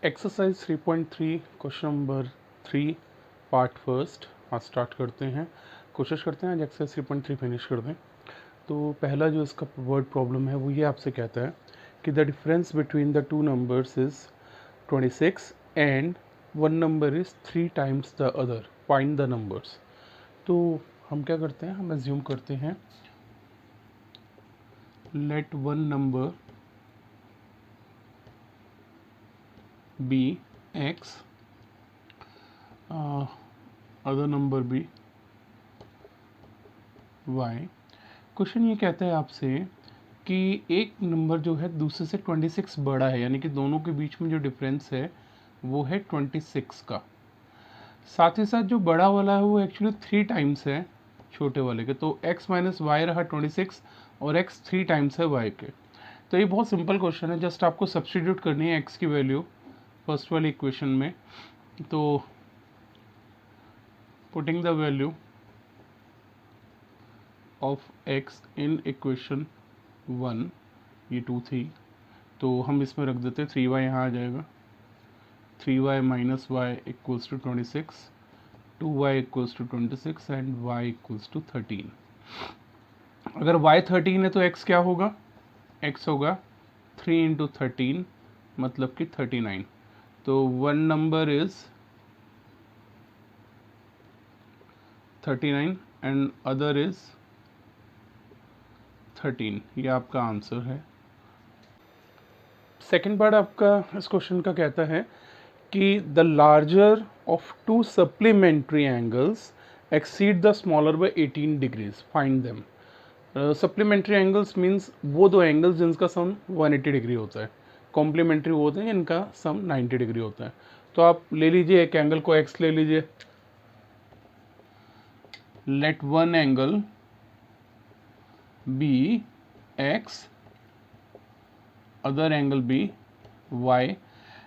Exercise 3.3 question number 3 part first आज start करते हैं। कोशिश करते हैं आज एक्सरसाइज 3.3 फिनिश कर दें। तो पहला जो इसका वर्ड प्रॉब्लम है वो ये आपसे कहता है कि the difference between the two numbers is 26 and one number is 3 times the other, find the numbers. तो हम क्या करते हैं, हम एज्यूम करते हैं let one number be x, other number be y। Question ये कहता है आपसे कि एक नंबर जो है दूसरे से 26 बड़ा है, यानी कि दोनों के बीच में जो डिफरेंस है वो है 26 का। साथ ही साथ जो बड़ा वाला है वो एक्चुअली 3 टाइम्स है छोटे वाले के, तो x माइनस वाई रहा 26 और x 3 टाइम्स है y के। तो ये बहुत सिंपल क्वेश्चन है, जस्ट आपको सब्स्टिट्यूट करनी है x की वैल्यू फर्स्ट वाली इक्वेशन में। तो putting the value of x in equation 1, ये 2 थी, तो हम इसमें रख देते हैं 3y, यहाँ आ जाएगा 3y minus y equals to 26, 2y equals to 26 and y equals to 13। अगर y 13 है तो x क्या होगा, x होगा 3 इंटू 13 मतलब कि 39। तो one number is 39 and other is 13। ये आपका आंसर है। सेकेंड पार्ट आपका इस क्वेश्चन का कहता है कि the larger of to supplementary angles exceed the smaller by 18 degrees, find them. Supplementary angles means वो दो एंगल्स जिनका सम 180 डिग्री होता है, कॉम्प्लीमेंट्री वो होते हैं जिनका सम 90 डिग्री होता है। तो आप ले लीजिए एक एंगल को x ले लीजिए, let one angle be x, other angle be y।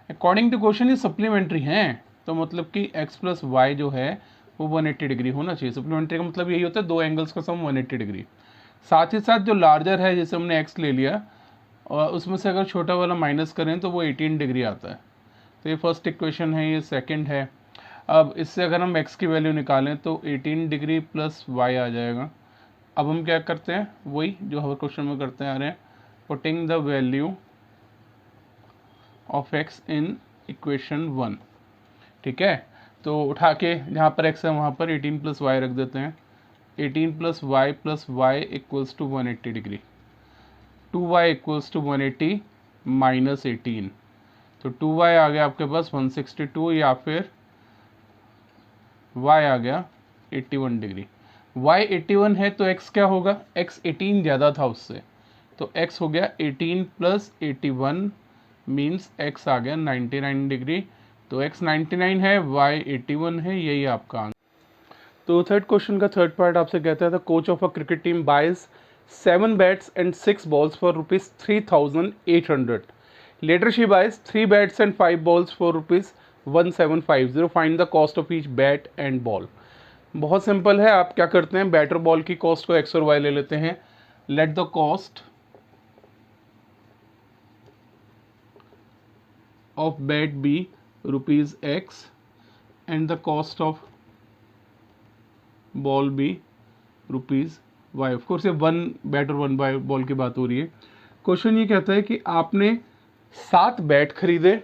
According to question ये सप्लीमेंट्री हैं, तो मतलब कि x प्लस वाई जो है वो 180 डिग्री होना चाहिए। सप्लीमेंट्री का मतलब यही होता है दो एंगल्स का सम 180 डिग्री। साथ ही साथ जो लार्जर है, जैसे हमने x ले लिया और उसमें से अगर छोटा वाला माइनस करें तो वो 18 डिग्री आता है। तो ये फर्स्ट इक्वेशन है, ये सेकंड है। अब इससे अगर हम x की वैल्यू निकालें तो 18 डिग्री प्लस y आ जाएगा। अब हम क्या करते हैं, वही जो हम क्वेश्चन में करते आ रहे हैं, putting the value of x in equation 1। ठीक है, तो उठा के जहाँ पर x है वहाँ पर 18 प्लस वाई रख देते हैं। 18 plus y equals to 180 degree, 2y equals to 180 minus 18, तो 2y आ गया आपके पास 162 या फिर y आ गया 81 डिग्री। y 81 है तो x क्या होगा, x 18 ज़्यादा था उससे, तो x हो गया 18 प्लस 81 मीन्स x आ गया 99 डिग्री। तो x 99 है, y 81 है, यही आपका आंसर। तो थर्ड क्वेश्चन का थर्ड पार्ट आपसे कहता है the coach of a cricket team buys 7 bats and 6 balls for rupees 3800। Later she buys 3 bats and 5 balls for rupees 1750। Find the cost of each bat and ball. बहुत simple है, आप क्या करते हैं, bat और बॉल की cost को x और y ले लेते हैं। Let the cost of bat be rupees x and the cost of ball be rupees y. Of course ये वन बैट और वन बाय बॉल की बात हो रही है। क्वेश्चन ये कहता है कि आपने 7 बैट खरीदे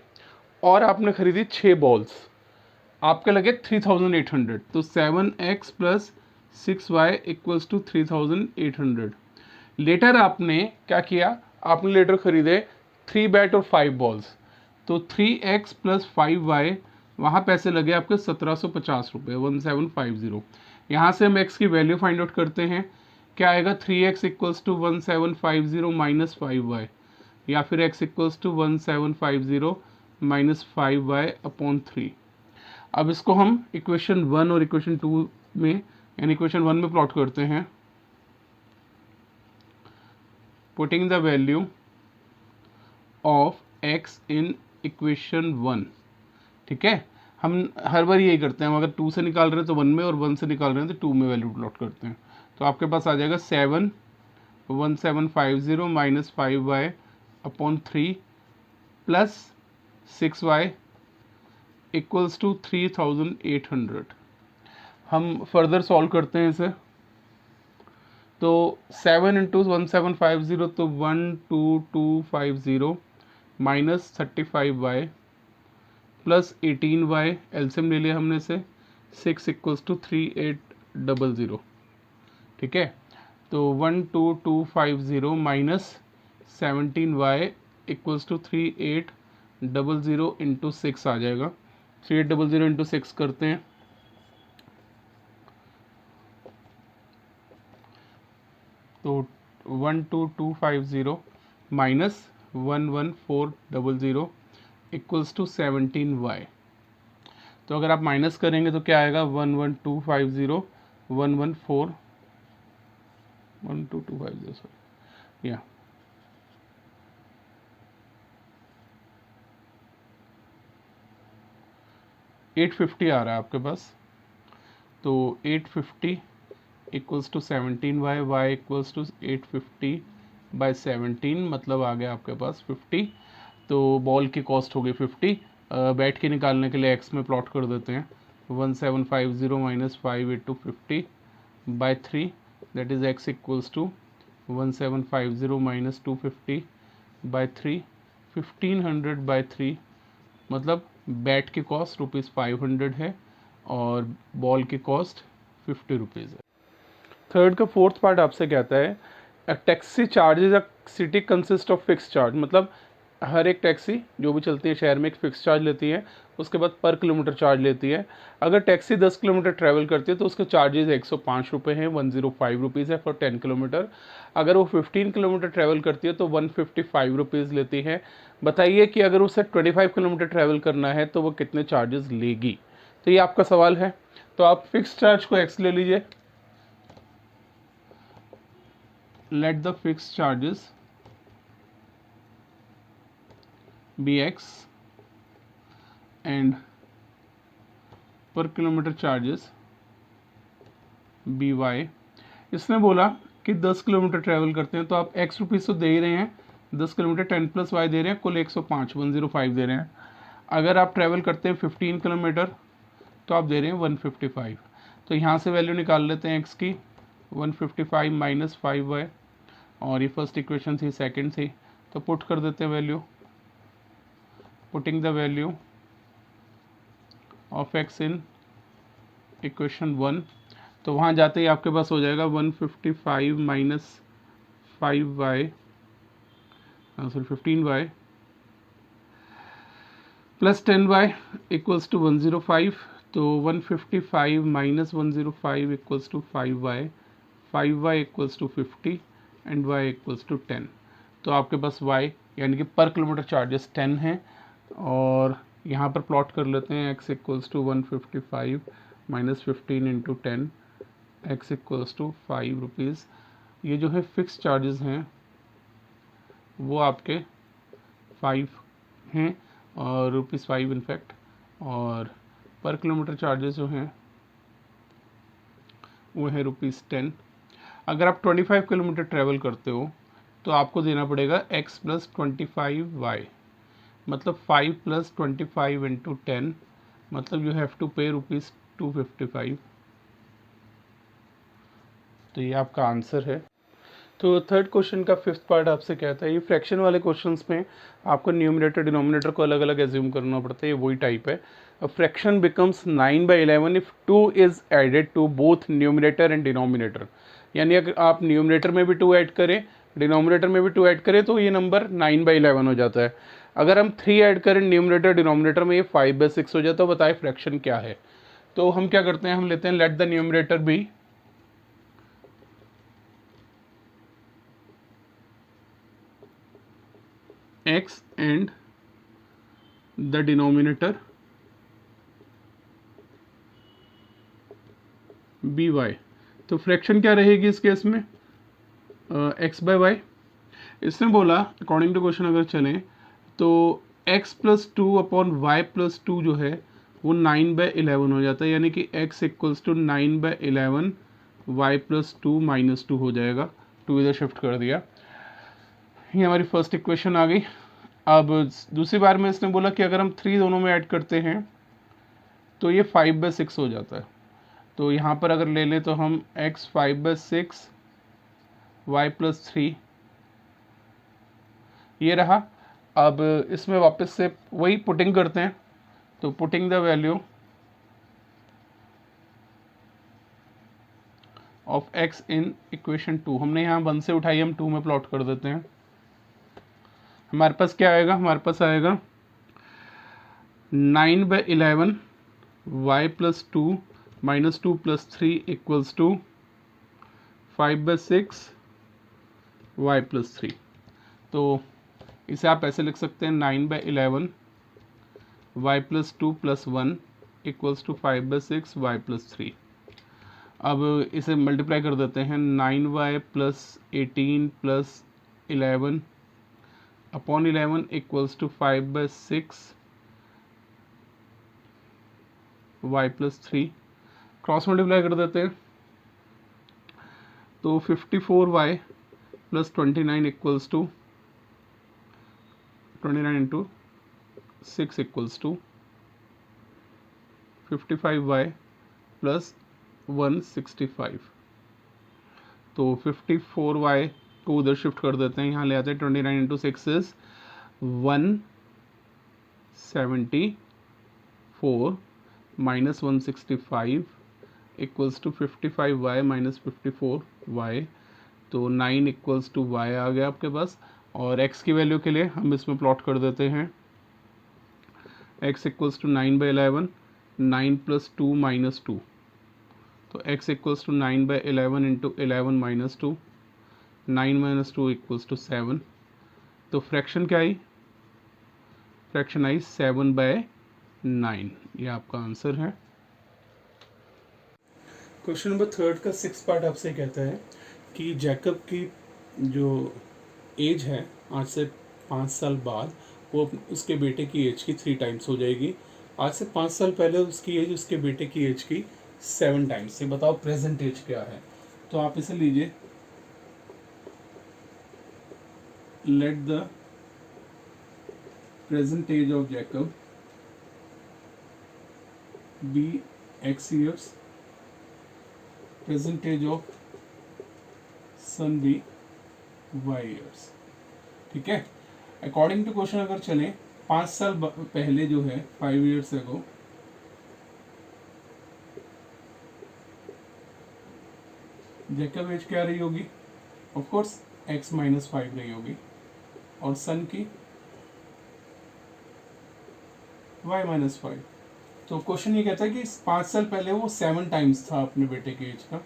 और आपने खरीदी 6 बॉल्स, आपके लगे 3800। तो 7x plus 6y equals to 3800। Letter आपने क्या किया, आपने लेटर खरीदे 3 बैट और 5 बॉल्स, तो 3x प्लस 5y, वहाँ पैसे लगे आपके 1750 रुपये, 1750। यहाँ से हम x की वैल्यू फाइंड आउट करते हैं, क्या आएगा 3x equals to 1750 minus 5y, या फिर x equals to 1750 minus 5y upon 3। अब इसको हम इक्वेशन 1 और इक्वेशन 2 में, यानी इक्वेशन 1 में प्लॉट करते हैं, putting the value of x in equation 1। ठीक है, हम हर बार यही करते हैं, हम अगर 2 से निकाल रहे हैं तो 1 में, और 1 से निकाल रहे हैं तो 2 में वैल्यू प्लॉट करते हैं। तो आपके पास आ जाएगा 1750 minus 5y upon 3 plus 6y equals to 3800। हम फर्दर सॉल्व करते हैं इसे। तो 7 इंटू 1750 तो 12250 minus 35y plus 18y, LCM ले लिया हमने से 6 इक्वल्स टू 3800। ठीक है, तो 12250 minus 17y equals to 3800 into 6 आ जाएगा। 3800 इंटू 6 करते हैं तो 12250 माइनस 11400 इक्वल्स टू 17y। तो अगर आप माइनस करेंगे तो क्या आएगा, 11250 12250 सॉरी या 850 आ रहा है आपके पास। तो 850 equals to 17y, y equals to 850 by 17, मतलब आ गया आपके पास 50। तो बॉल की कॉस्ट हो गई 50। बैट के निकालने के लिए एक्स में प्लॉट कर देते हैं। 1750 minus 5 into 50 by 3, that is x equals to 1750 minus 250 by 3, 1500 by 3, मतलब बैट की कॉस्ट ₹500 है और बॉल की कॉस्ट 50 रुपीज़ है। थर्ड का फोर्थ पार्ट आपसे कहता है taxi charges a city consist of fix charge, मतलब हर एक टैक्सी जो भी चलती है शहर में एक फिक्स चार्ज लेती है, उसके बाद पर किलोमीटर चार्ज लेती है। अगर टैक्सी 10 किलोमीटर ट्रैवल करती है तो उसके चार्जेस 105 रुपये हैं, 105 रुपीज़ है फॉर 10 किलोमीटर। अगर वो 15 किलोमीटर ट्रैवल करती है तो 155 रुपीज़ लेती है। बताइए कि अगर उसे 25 किलोमीटर ट्रैवल करना है तो वो कितने चार्जेस लेगी। तो ये आपका सवाल है। तो आप फिक्स चार्ज को एक्स ले लीजिए। Let the fixed charges be x and per kilometer charges be y। इसने बोला कि 10 किलोमीटर ट्रैवल करते हैं तो आप x रुपीज़ तो दे ही रहे हैं, 10 किलोमीटर 10 प्लस y दे रहे हैं, कुल 105 105 दे रहे हैं। अगर आप ट्रैवल करते हैं 15 किलोमीटर तो आप दे रहे हैं 155। तो यहाँ से वैल्यू निकाल लेते हैं x की, 155 माइनस 5y, और ये फर्स्ट इक्वेशन थी, सेकंड थी, तो पुट कर देते हैं value. Putting the value of x in equation 1, तो वहाँ जाते ही आपके पास हो जाएगा 155 minus 5y sorry 15y plus 10y equals to 105। तो 155 minus 105 equals to 5y, 5y equals to 50 and y equals to 10। तो आपके पास y यानी कि पर किलोमीटर चार्जेस 10 हैं, और यहाँ पर प्लॉट कर लेते हैं x equals to 155 minus 15 into 10, x equals to 5 rupees. ये जो है फिक्स चार्जेस हैं वो आपके 5 हैं, और ₹5 इनफैक्ट, और पर किलोमीटर चार्जेस जो हैं वो है ₹10। अगर आप 25 किलोमीटर ट्रैवल करते हो तो आपको देना पड़ेगा x प्लस 25y, मतलब 5 प्लस 25 इंटू 10, मतलब यू हैव टू पे ₹255। तो ये आपका आंसर है। तो थर्ड क्वेश्चन का फिफ्थ पार्ट आपसे कहता है, ये फ्रैक्शन वाले क्वेश्चंस में आपको न्यूमरेटर डिनोमिनेटर को अलग अलग एज्यूम करना पड़ता है, ये वही टाइप है। A fraction becomes 9/11 if 2 is added to both numerator and denominator. यानी अगर आप न्यूमरेटर में भी 2 ऐड करें, डिनोमिनेटर में भी 2 ऐड करें तो ये नंबर 9/11 हो जाता है। अगर हम 3 ऐड करें न्यूमरेटर डिनोमिनेटर में, ये 5/6 हो जाता है। तो बताए फ्रैक्शन क्या है। तो हम क्या करते हैं, हम लेते हैं let the numerator be x and the denominator by। तो फ्रैक्शन क्या रहेगी इस केस में, x बाय वाई। इसने बोला अकॉर्डिंग टू क्वेश्चन अगर चलें तो x plus 2 upon y plus 2 जो है वो 9/11 हो जाता है, यानी कि x equals to 9/11 y plus 2 minus 2 हो जाएगा। 2 इधर शिफ्ट कर दिया, ये हमारी फर्स्ट इक्वेशन आ गई। अब दूसरी बार में इसने बोला कि अगर हम 3 दोनों में ऐड करते हैं तो ये 5/6 हो जाता है। तो यहाँ पर अगर ले लें तो हम x 5/6 y+3 ये रहा। अब इसमें वापस से वही पुटिंग करते हैं। तो putting the value of x in equation 2, हमने यहाँ 1 से उठाई, हम 2 में प्लॉट कर देते हैं। हमारे पास क्या आएगा, हमारे पास आएगा 9/11 y+2 -2 + 3 = 5/6 y+3। तो इसे आप ऐसे लिख सकते हैं 9/11 y+2 + 1 = 5/6 y+3। अब इसे मल्टीप्लाई कर देते हैं 9y + 18 + 11 upon 11 = 5/6 y+3। Cross multiply कर देते हैं तो 54y + 29 = 29 × 6 = 55y + 165। तो 54y को उधर शिफ्ट कर देते हैं, यहाँ ले आते हैं 29 × 6 is 174 minus 165 equals to 55y minus 54y। तो 9 equals to y आ गया आपके पास। और x की वैल्यू के लिए हम इसमें प्लॉट कर देते हैं x equals to 9/11 9 + 2 - 2। तो x equals to 9/11 × 11 - 2, 9 - 2 = 7। तो फ्रैक्शन क्या आई, फ्रैक्शन आई 7/9। ये आपका आंसर है। क्वेश्चन नंबर 3 का 6 पार्ट आपसे कहता है कि जैकब की जो एज है आज से 5 साल बाद वो उसके बेटे की एज की 3 टाइम्स हो जाएगी। आज से 5 साल पहले उसकी एज उसके बेटे की एज की 7 टाइम्स। ये बताओ प्रेजेंट एज क्या है। तो आप इसे लीजिए, let the present age of Jacob be x years, present age of son be y years। ठीक है। अकॉर्डिंग टू क्वेश्चन अगर चले 5 साल पहले जो है 5 years ago, जैकब एज क्या रही होगी, ऑफ कोर्स x - 5 रही होगी, और सन की y - 5। तो क्वेश्चन ये कहता है कि 5 साल पहले वो 7 टाइम्स था अपने बेटे के एज का।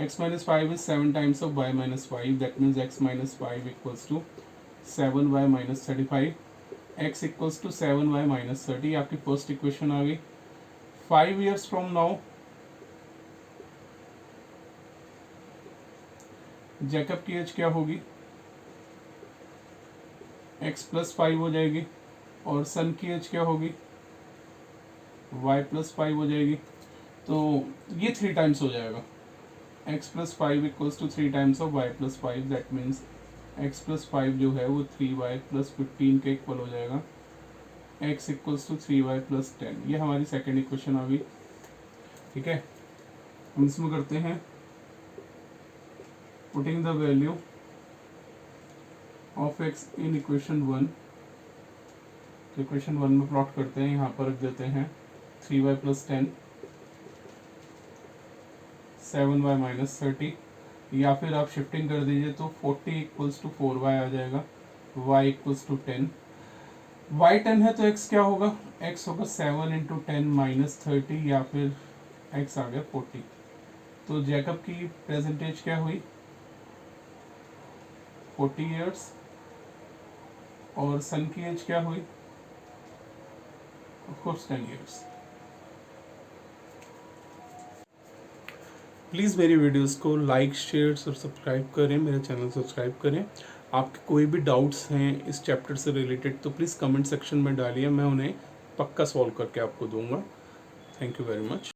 x - 5 is 7 times of y - 5, that means x - 5 equals to 7y - 35, x equals to 7y - 30। आपकी फर्स्ट इक्वेशन आ गई। 5 years from now जैकब की एज क्या होगी, x + 5 हो जाएगी, और सन की एज क्या होगी, y + 5 हो जाएगी। तो ये 3 टाइम्स हो जाएगा। x + 5 = 3 times of y + 5, that means x + 5 जो है वो 3y + 15 के इक्वल हो जाएगा। x = 3y + 10। ये हमारी सेकेंड इक्वेशन आ गई। ठीक है। हम इसमें करते हैं putting the value of x in equation 1। तो इक्वेशन 1 में प्लॉट करते हैं, यहाँ पर रख देते हैं 3y + 10, 7y - 30, या फिर आप शिफ्टिंग कर दीजिए तो 40 = 4y आ जाएगा, y = 10। y 10 है तो x क्या होगा, x होगा 7 × 10 - 30, या फिर x आ गया 40। तो जैकब की प्रेजेंटेज क्या हुई, 40 years, और सन की एज क्या हुई, ऑफ कोर्स 10 years। प्लीज़ मेरी वीडियोस को लाइक, शेयर और सब्सक्राइब करें, मेरा चैनल सब्सक्राइब करें। आपके कोई भी डाउट्स हैं इस चैप्टर से रिलेटेड तो प्लीज़ कमेंट सेक्शन में डालिए, मैं उन्हें पक्का सॉल्व करके आपको दूंगा। Thank you very much.